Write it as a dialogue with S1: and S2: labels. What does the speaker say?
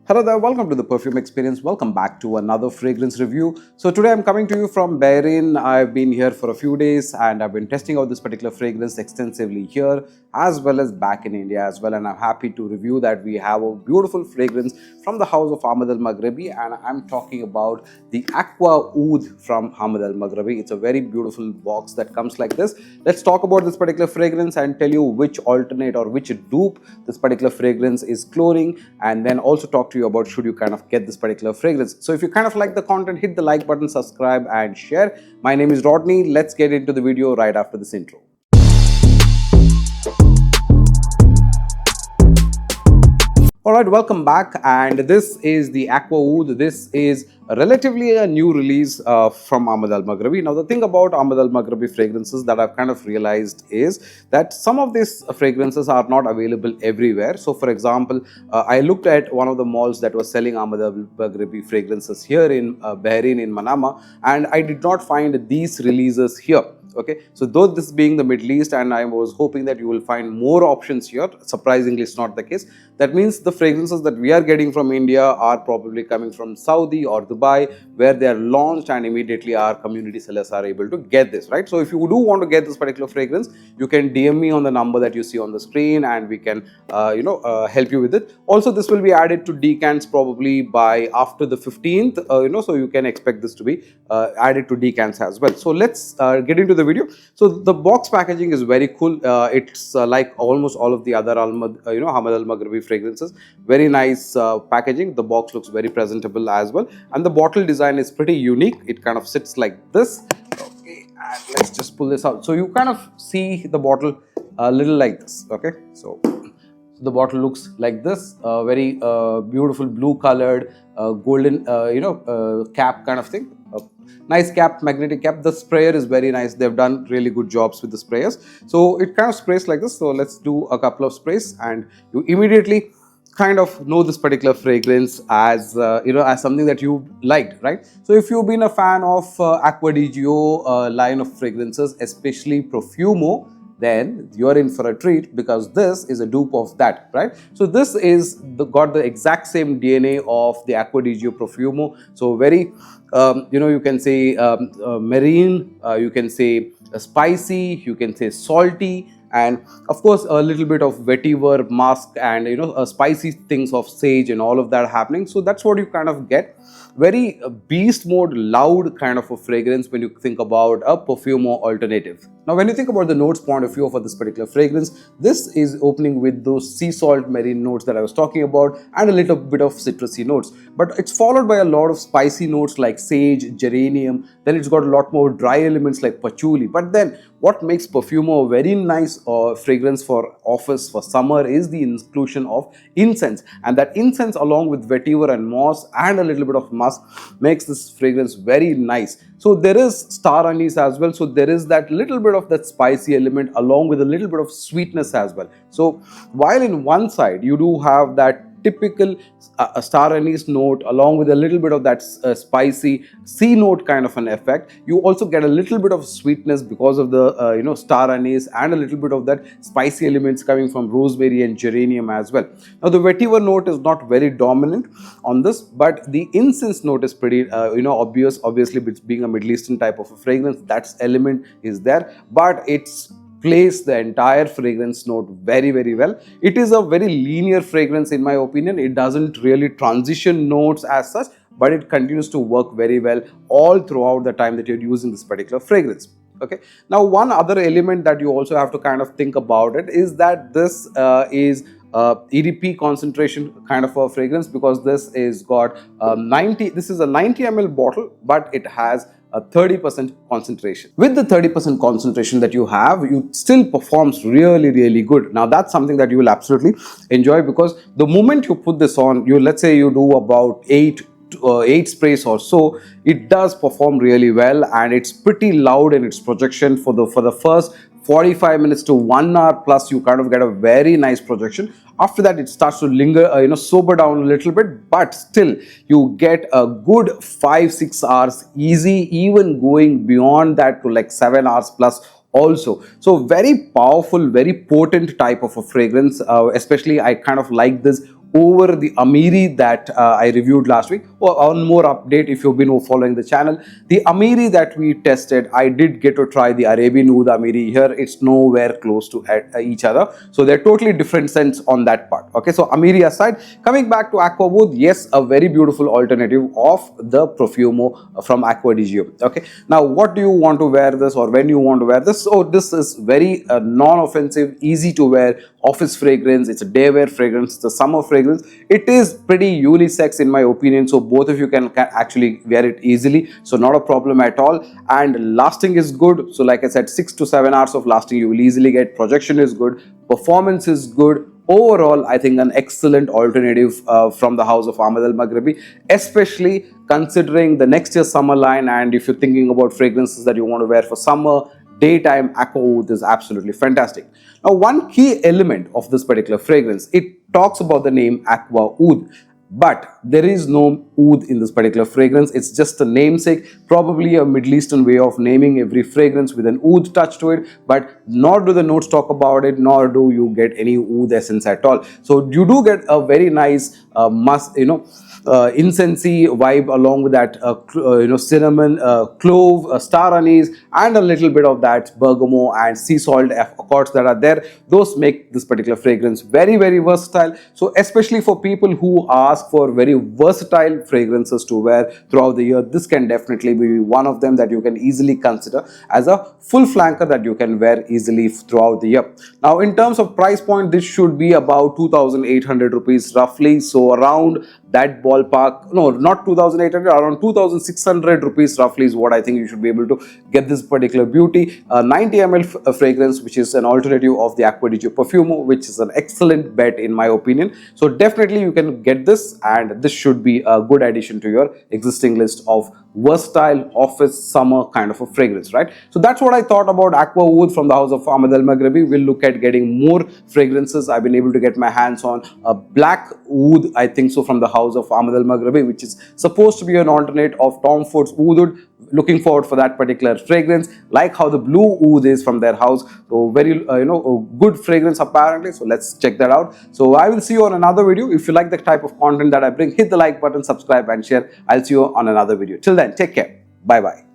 S1: Hello there, welcome to the Perfume Experience. Welcome back to another fragrance review. So today I'm coming to you from Bahrain. I've been here for a few days and I've been testing out this particular fragrance extensively here as well as back in India as well. And I'm happy to review that we have a beautiful fragrance from the house of Ahmed Al Maghribi, and I'm talking about the Aqua Oud from Ahmed Al Maghribi. It's a very beautiful box that comes like this. Let's talk about this particular fragrance and tell you which alternate or which dupe this particular fragrance is cloning, and then also talk to you about should you kind of get this particular fragrance. So if you kind of like the content, hit the like button, subscribe and share. My name is Rodney. Let's get into the video right after this intro. Alright, welcome back, and this is the Aqua Oud. This is relatively a new release from Ahmed Al Maghribi. Now the thing about Ahmed Al Maghribi fragrances that I've kind of realized is that some of these fragrances are not available everywhere. So for example, I looked at one of the malls that was selling Ahmed Al Maghribi fragrances here in Bahrain in Manama, and I did not find these releases here. Okay, so though this being the Middle East, and I was hoping that you will find more options here, surprisingly it's not the case. That means the fragrances that we are getting from India are probably coming from Saudi or Dubai, where they are launched and immediately our community sellers are able to get this, right? So if you do want to get this particular fragrance, you can DM me on the number that you see on the screen and we can help you with it. Also, this will be added to decants probably by after the 15th, so you can expect this to be added to decants as well. So let's get into the video. So the box packaging is very cool. It's like almost all of the other Ahmed Al Maghribi fragrances. Very nice packaging. The box looks very presentable as well, and the bottle design is pretty unique. It kind of sits like this. Okay, and let's just pull this out. So you kind of see the bottle a little like this. Okay, so the bottle looks like this. Very beautiful blue colored golden cap kind of thing. Nice cap, magnetic cap. The sprayer is very nice. They've done really good jobs with the sprayers. So it kind of sprays like this. So let's do a couple of sprays and you immediately kind of know this particular fragrance as as something that you liked, right? So if you've been a fan of Aqua Oud line of fragrances, especially Profumo, then you're in for a treat because this is a dupe of that, right? So this is got the exact same DNA of the Aqua Oud Profumo. So very, you can say marine, you can say spicy, you can say salty, and of course a little bit of vetiver, musk, and spicy things of sage and all of that happening. So that's what you kind of get. Very beast mode, loud kind of a fragrance when you think about a Profumo alternative. Now when you think about the notes point of view for this particular fragrance, this is opening with those sea salt marine notes that I was talking about and a little bit of citrusy notes. But it's followed by a lot of spicy notes like sage, geranium. Then it's got a lot more dry elements like patchouli. But then what makes Profumo a very nice fragrance for office for summer is the inclusion of incense. And that incense along with vetiver and moss and a little bit of musk makes this fragrance very nice. So there is star anise as well. So there is that little bit of that spicy element along with a little bit of sweetness as well. So while in one side you do have that typical star anise note along with a little bit of that spicy sea note kind of an effect, you also get a little bit of sweetness because of the star anise and a little bit of that spicy elements coming from rosemary and geranium as well. Now the vetiver note is not very dominant on this, but the incense note is pretty obvious. Obviously being a Middle Eastern type of a fragrance, that element is there, but it's place the entire fragrance note very, very well. It is a very linear fragrance in my opinion. It doesn't really transition notes as such, but it continues to work very well all throughout the time that you're using this particular fragrance. Okay. Now one other element that you also have to kind of think about it is that this is EDP concentration kind of a fragrance, because this is got this is a 90 ml bottle, but it has a 30% concentration. With the 30% concentration that you have, you still performs really, really good. Now that's something that you will absolutely enjoy, because the moment you put this on, let's say you do about 8 sprays or so, it does perform really well, and it's pretty loud in its projection for the first 45 minutes to 1 hour plus. You kind of get a very nice projection. After that, it starts to linger, sober down a little bit, but still you get a good 5-6 hours easy, even going beyond that to like 7 hours plus also. So very powerful, very potent type of a fragrance. Especially I kind of like this over the Amiri that I reviewed last week. Or one more update, if you've been following the channel, the Amiri that we tested, I did get to try the Arabian Oud Amiri. Here it's nowhere close to each other, so they're totally different scents on that part. Okay, so Amiri aside, coming back to Aqua Oud, yes, a very beautiful alternative of the Profumo from Aqua ADG. Okay, now what do you want to wear this, or when you want to wear this? So this is very non-offensive, easy to wear office fragrance. It's a day wear fragrance, it's a summer fragrance. It is pretty unisex in my opinion, so both of you can actually wear it easily, so not a problem at all. And lasting is good, so like I said, 6 to 7 hours of lasting you will easily get. Projection is good, performance is good. Overall, I think an excellent alternative from the house of Ahmed Al Maghribi, especially considering the next year's summer line. And if you're thinking about fragrances that you want to wear for summer, daytime, Aqua Oud is absolutely fantastic. Now, one key element of this particular fragrance, it talks about the name Aqua Oud, but there is no oud in this particular fragrance. It's just a namesake, probably a Middle Eastern way of naming every fragrance with an oud touch to it, but nor do the notes talk about it, nor do you get any oud essence at all. So you do get a very nice incensey vibe along with that cinnamon, clove, star anise, and a little bit of that bergamot and sea salt accords that are there. Those make this particular fragrance very, very versatile. So especially for people who ask for very versatile fragrances to wear throughout the year, this can definitely be one of them that you can easily consider as a full flanker that you can wear easily throughout the year. Now, in terms of price point, this should be about 2,800 rupees roughly, so around that ballpark. No, not 2,800, around 2,600 rupees roughly is what I think you should be able to get this particular beauty. 90 ml fragrance, which is an alternative of the Aqua ADG Profumo, which is an excellent bet in my opinion. So definitely you can get this, and this should be a good addition to your existing list of versatile office summer kind of a fragrance, right? So that's what I thought about Aqua Oud from the house of Ahmed Al Maghribi. We'll look at getting more fragrances. I've been able to get my hands on a black oud, I think so, from the house of Ahmed Al Maghribi, which is supposed to be an alternate of Tom Ford's Oud. Looking forward for that particular fragrance, like how the blue oud is from their house. So very good fragrance apparently, so let's check that out. So I will see you on another video. If you like the type of content that I bring, hit the like button, subscribe and share. I'll see you on another video. Till then, take care. Bye bye.